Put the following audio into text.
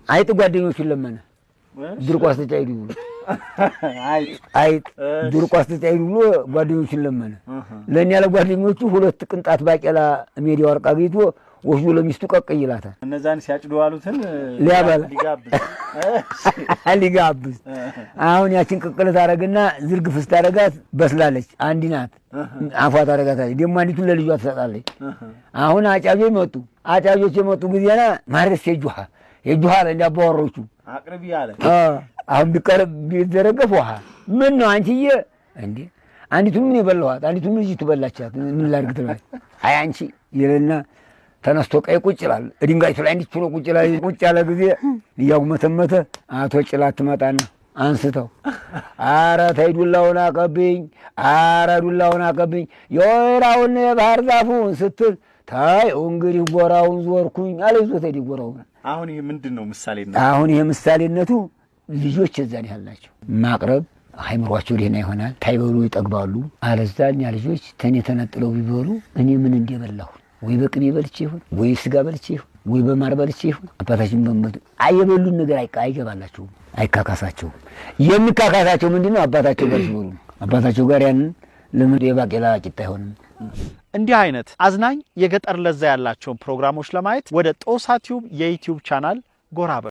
አይጥ ጓደኞቹን ለመነ ድርቋስ ተጫይዱ አይጥ ድርቋስ ተጫይዱ ብሎ ጓደኞቹን ለመነ። ለኛ ለጓደኞቹ ሁለት ቅንጣት ባቄላ ሜዲ ወርቅ አግኝቶ ወስዶ ለሚስቱ ቀቅ ይላታል። እነዛን ሲያጭዱ አሉትን ሊያበላ ሊጋብዝ አሁን ያችን ቅቅል ታረግና ዝርግፍ ስታረጋት በስላለች አንዲ ናት አፏ ታረጋታለች። ደሞ አንዲቱን ለልጇ ትሰጣለች። አሁን አጫጆች መጡ። አጫጆች የመጡ ጊዜና ማርስ የጁሃ ለዳባወሮቹ አቅርቢ ያለ አሁን ቢቀርብ ቢደረገፍ ውሃ ምን ነው አንቺዬ እንዴ አንዲቱን ምን ይበላዋት አንዲቱን ልጅ ትበላቻት ምን ላድርግ ትላለች። አይ አንቺ ይለና ተነስቶ ቀይ ቁጭ ይላል። ድንጋይቱ ላይ እንዲህ ቁጭ ይላል። ቁጭ ያለ ጊዜ እያጉመተመተ አቶ ጭላት ትመጣና አንስተው አረ ተይ ዱላውን አቀብኝ፣ አረ ዱላውን አቀብኝ የወይራውን የባህር ዛፉን ስትል ታይ እንግዲህ ጎራውን ዞርኩኝ አለ። ይዞት ሄደ ጎራውን። አሁን ይሄ ምንድነው ምሳሌነቱ? አሁን ይሄ ምሳሌነቱ ልጆች እዛን ያላቸው ማቅረብ አይምሯቸው ደህና ይሆናል። ታይበሉ ይጠግባሉ። አለዛኛ ልጆች ተኔ ተነጥለው ቢበሉ እኔ ምን እንደበላሁ ወይ በቅቤ በልቼ ይሁን ወይ ስጋ በልቼ ይሁን ወይ በማር በልቼ ይሁን አባታችን በመጡ አይበሉን ነገር አይገባላቸውም፣ አይካካሳቸውም። የሚካካሳቸው ምንድነው? አባታቸው ጋር ሲኖሩ አባታቸው ጋር ያንን ለምን የባቄላ ቂጣ አይሆንም። እንዲህ አይነት አዝናኝ የገጠር ለዛ ያላቸውን ፕሮግራሞች ለማየት ወደ ጦሳ ቲዩብ የዩቲዩብ ቻናል ጎራ